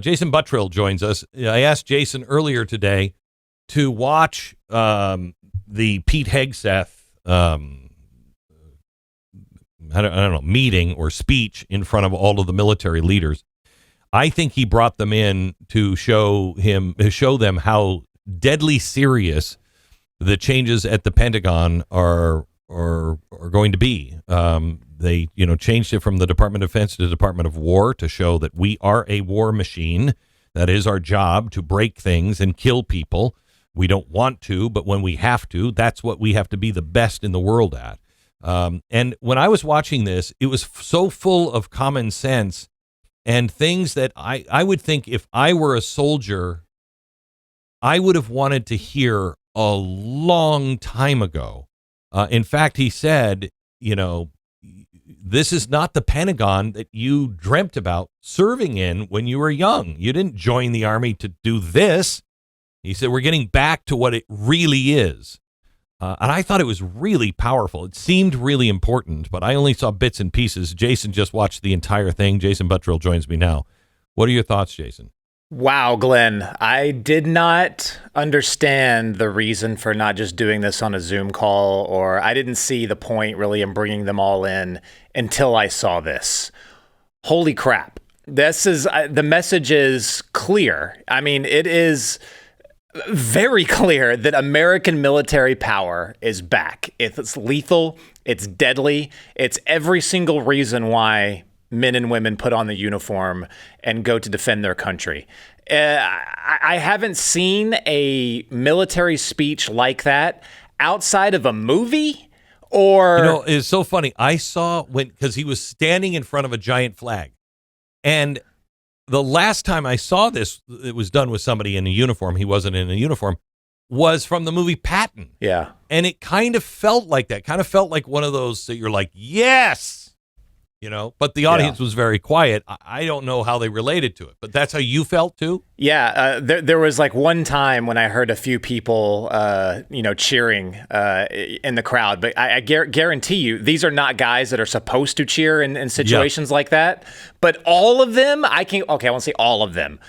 Jason Buttrill joins us. I asked Jason earlier today to watch the Pete Hegseth, I don't know, meeting or speech in front of all of the military leaders. I think he brought them in to show them how deadly serious the changes at the Pentagon are going to be. They, changed it from the Department of Defense to the Department of War to show that we are a war machine. That is our job, to break things and kill people. We don't want to, but when we have to, that's what we have to be the best in the world at. And when I was watching this, it was so full of common sense and things that I would think if I were a soldier, I would have wanted to hear a long time ago. In fact, he said, this is not the Pentagon that you dreamt about serving in when you were young. You didn't join the Army to do this. He said, we're getting back to what it really is. And I thought it was really powerful. It seemed really important, but I only saw bits and pieces. Jason just watched the entire thing. Jason Buttrill joins me now. What are your thoughts, Jason? Wow, Glenn, I did not understand the reason for not just doing this on a Zoom call, or I didn't see the point really in bringing them all in until I saw this. Holy crap. The message is clear. I mean, it is very clear that American military power is back. It's lethal. It's deadly. It's every single reason why men and women put on the uniform and go to defend their country. I haven't seen a military speech like that outside of a movie or... it's so funny. I saw because he was standing in front of a giant flag. And the last time I saw this, it was done with somebody in a uniform. He wasn't in a uniform. Was from the movie Patton. Yeah. And it kind of felt like that. Kind of felt like one of those that you're like, yes. But the audience was very quiet. I don't know how they related to it, but that's how you felt too? Yeah. There was like one time when I heard a few people, cheering in the crowd, but I guarantee you, these are not guys that are supposed to cheer in situations like that. But all of them, I won't say all of them.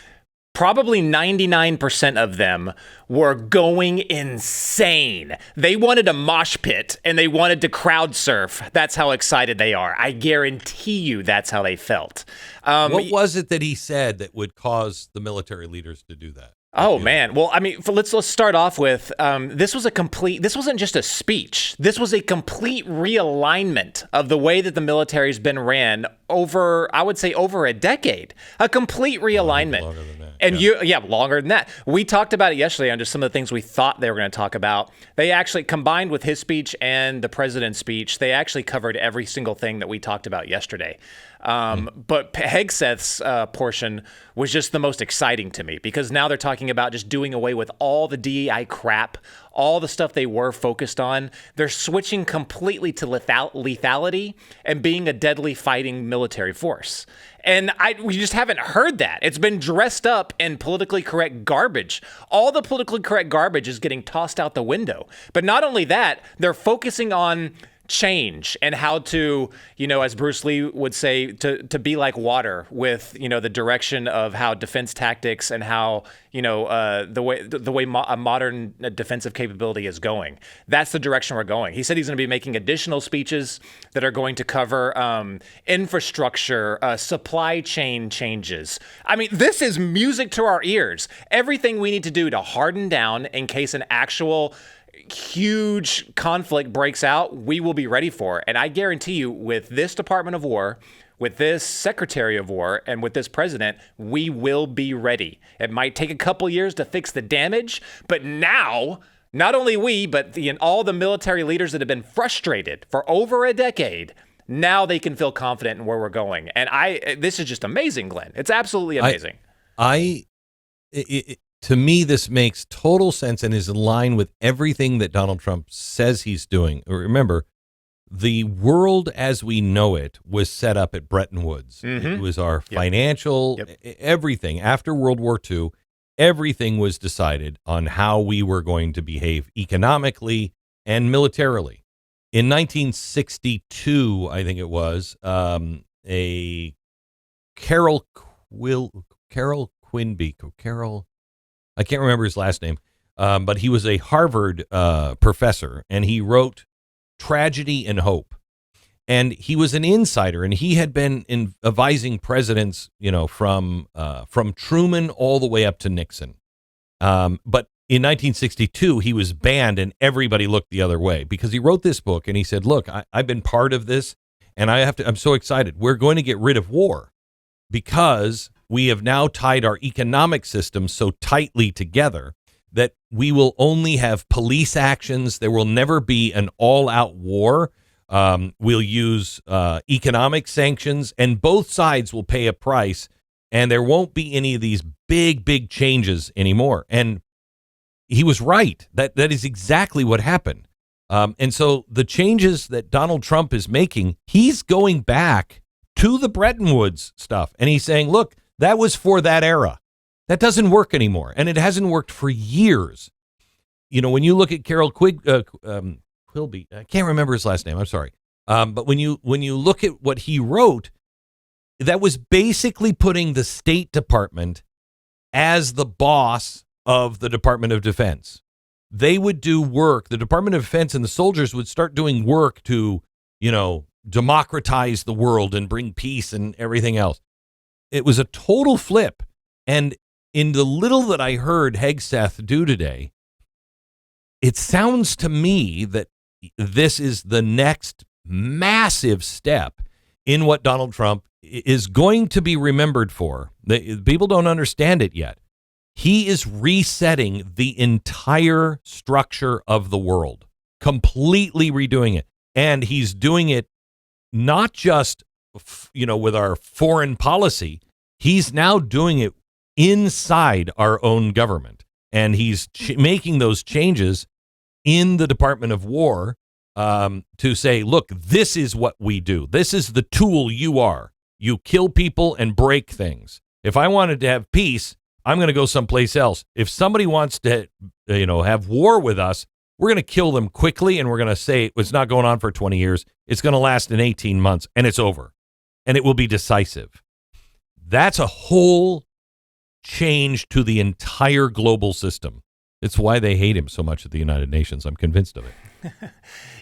Probably 99% of them were going insane. They wanted a mosh pit and they wanted to crowd surf. That's how excited they are. I guarantee you that's how they felt. What was it that he said that would cause the military leaders to do that? Oh, man. Well, I mean, let's start off with this wasn't just a speech. This was a complete realignment of the way that the military's been ran over a decade. A complete realignment. Longer than that. And longer than that. We talked about it yesterday on just some of the things we thought they were going to talk about. They actually, combined with his speech and the president's speech, they actually covered every single thing that we talked about yesterday. But Hegseth's portion was just the most exciting to me because now they're talking about just doing away with all the DEI crap, all the stuff they were focused on. They're switching completely to lethality and being a deadly fighting military force. And we just haven't heard that. It's been dressed up in politically correct garbage. All the politically correct garbage is getting tossed out the window. But not only that, they're focusing on change and how to, as Bruce Lee would say, to be like water with, the direction of how defense tactics and how, the way a modern defensive capability is going. That's the direction we're going. He said he's going to be making additional speeches that are going to cover infrastructure, supply chain changes. I mean, this is music to our ears. Everything we need to do to harden down in case an actual huge conflict breaks out, we will be ready for it. And I guarantee you, with this Department of War, with this Secretary of War, and with this president, we will be ready. It might take a couple years to fix the damage, but now, not only we, but all the military leaders that have been frustrated for over a decade, now they can feel confident in where we're going. And this is just amazing, Glenn. It's absolutely amazing. To me, this makes total sense and is in line with everything that Donald Trump says he's doing. Remember, the world as we know it was set up at Bretton Woods. Mm-hmm. It was our financial, everything. After World War II, everything was decided on how we were going to behave economically and militarily. In 1962, I think it was, a Carol Carol Quinby. Carol, I can't remember his last name, but he was a Harvard professor, and he wrote Tragedy and Hope. And he was an insider, and he had been advising presidents, from Truman all the way up to Nixon. But in 1962, he was banned, and everybody looked the other way because he wrote this book, and he said, "Look, I've been part of this, and I'm so excited. We're going to get rid of war because we have now tied our economic system so tightly together that we will only have police actions. There will never be an all-out war." We'll use economic sanctions, and both sides will pay a price, and there won't be any of these big changes anymore. And he was right. That is exactly what happened. And so the changes that Donald Trump is making, he's going back to the Bretton Woods stuff, and he's saying, look, that was for that era. That doesn't work anymore, and it hasn't worked for years. When you look at Carol Quilby, I can't remember his last name. I'm sorry. But when you look at what he wrote, that was basically putting the State Department as the boss of the Department of Defense. They would do work. The Department of Defense and the soldiers would start doing work to, democratize the world and bring peace and everything else. It was a total flip. And in the little that I heard Hegseth do today, it sounds to me that this is the next massive step in what Donald Trump is going to be remembered for. People don't understand it yet. He is resetting the entire structure of the world, completely redoing it. And he's doing it not just, with our foreign policy. He's now doing it inside our own government. And he's making those changes in the Department of War to say, look, this is what we do. This is the tool you are. You kill people and break things. If I wanted to have peace, I'm going to go someplace else. If somebody wants to, have war with us, we're going to kill them quickly, and we're going to say it's not going on for 20 years. It's going to last in 18 months, and it's over. And it will be decisive. That's a whole change to the entire global system. It's why they hate him so much at the United Nations. I'm convinced of it.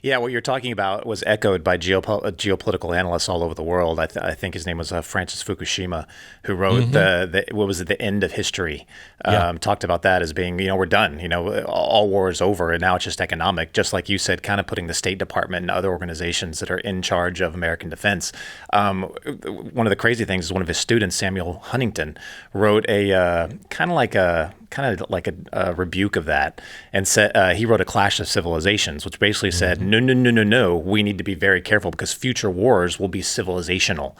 Yeah, what you're talking about was echoed by geopolitical analysts all over the world. I think his name was Francis Fukushima, who wrote the End of History. Talked about that as being, we're done. All war is over, and now it's just economic. Just like you said, kind of putting the State Department and other organizations that are in charge of American defense. One of the crazy things is one of his students, Samuel Huntington, wrote a kind of like a rebuke of that, and said he wrote A Clash of Civilizations, which basically said, no, we need to be very careful because future wars will be civilizational.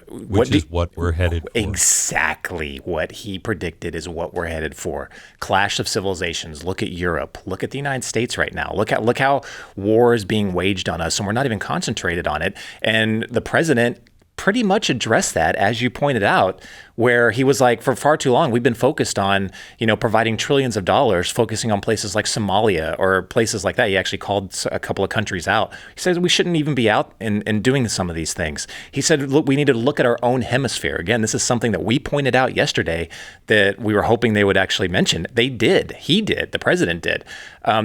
Which is what we're headed for. Exactly what he predicted is what we're headed for. Clash of civilizations. Look at Europe. Look at the United States right now. Look how war is being waged on us, and we're not even concentrated on it. And the president pretty much addressed that, as you pointed out, where he was like, for far too long, we've been focused on, providing trillions of dollars, focusing on places like Somalia or places like that. He actually called a couple of countries out. He said we shouldn't even be out and doing some of these things. He said, look, we need to look at our own hemisphere. Again, this is something that we pointed out yesterday that we were hoping they would actually mention. They did. He did. The president did.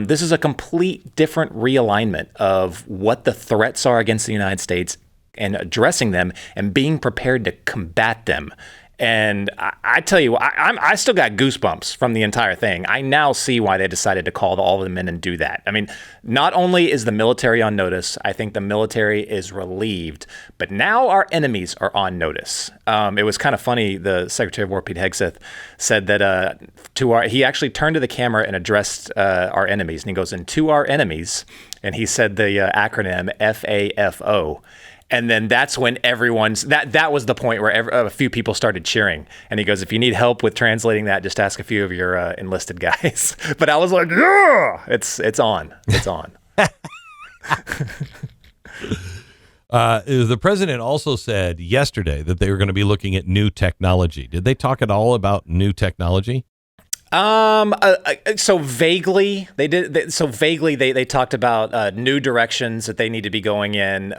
This is a complete different realignment of what the threats are against the United States and addressing them and being prepared to combat them. And I tell you, I still got goosebumps from the entire thing. I now see why they decided to call all of them in and do that. I mean, not only is the military on notice, I think the military is relieved, but now our enemies are on notice. It was kind of funny. The Secretary of War, Pete Hegseth, said that he actually turned to the camera and addressed our enemies. And he goes, and to our enemies, and he said the acronym FAFO. And then that's when that was the point where a few people started cheering. And he goes, if you need help with translating that, just ask a few of your enlisted guys. But I was like, yeah, it's on. It's on. The president also said yesterday that they were going to be looking at new technology. Did they talk at all about new technology? So vaguely they talked about new directions that they need to be going in.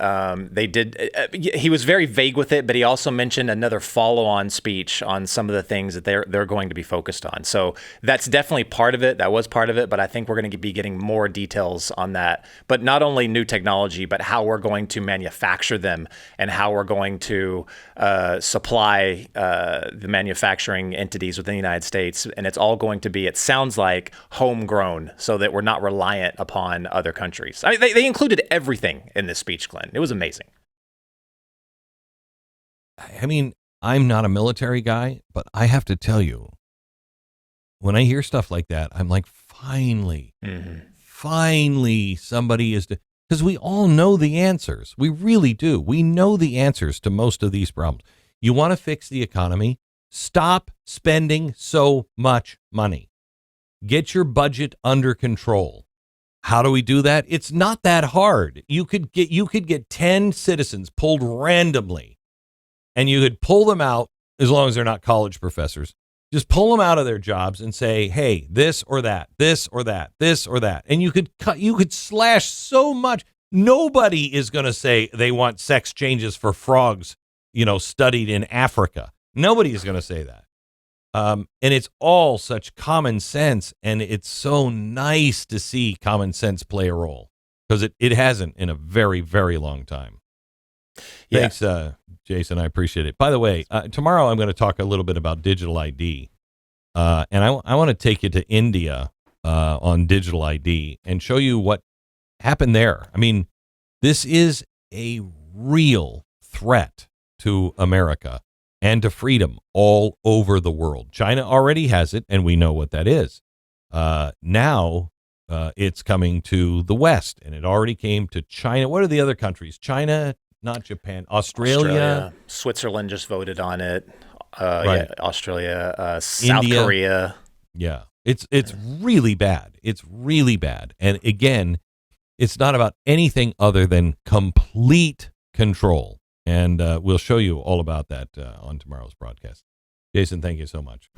They did. He was very vague with it, but he also mentioned another follow-on speech on some of the things that they're going to be focused on. So that's definitely part of it. That was part of it, but I think we're going to be getting more details on that. But not only new technology, but how we're going to manufacture them and how we're going to supply the manufacturing entities within the United States, and it's all going to be, it sounds like, homegrown, so that we're not reliant upon other countries. I mean, they included everything in this speech, Glenn. It was amazing. I mean, I'm not a military guy, but I have to tell you, when I hear stuff like that, I'm like, finally somebody is, because we all know the answers. We really do. We know the answers to most of these problems. You want to fix the economy? Stop spending so much money. Get your budget under control. How do we do that? It's not that hard. You could get 10 citizens pulled randomly, and you could pull them out, as long as they're not college professors. Just pull them out of their jobs and say, hey, this or that, this or that, this or that. And you could slash so much. Nobody is going to say they want sex changes for frogs, studied in Africa. Nobody is going to say that. And it's all such common sense, and it's so nice to see common sense play a role, because it hasn't in a very, very long time. Yeah. Thanks, Jason. I appreciate it. By the way, tomorrow I'm going to talk a little bit about digital ID, and I want to take you to India on digital ID and show you what happened there. I mean, this is a real threat to America and to freedom all over the world. China already has it, and we know what that is. Now it's coming to the West, and it already came to China. What are the other countries? China, not Japan, Australia. Switzerland just voted on it. Right. Yeah, Australia, South India. Korea. Yeah, it's really bad. It's really bad. And again, it's not about anything other than complete control. And we'll show you all about that on tomorrow's broadcast. Jason, thank you so much.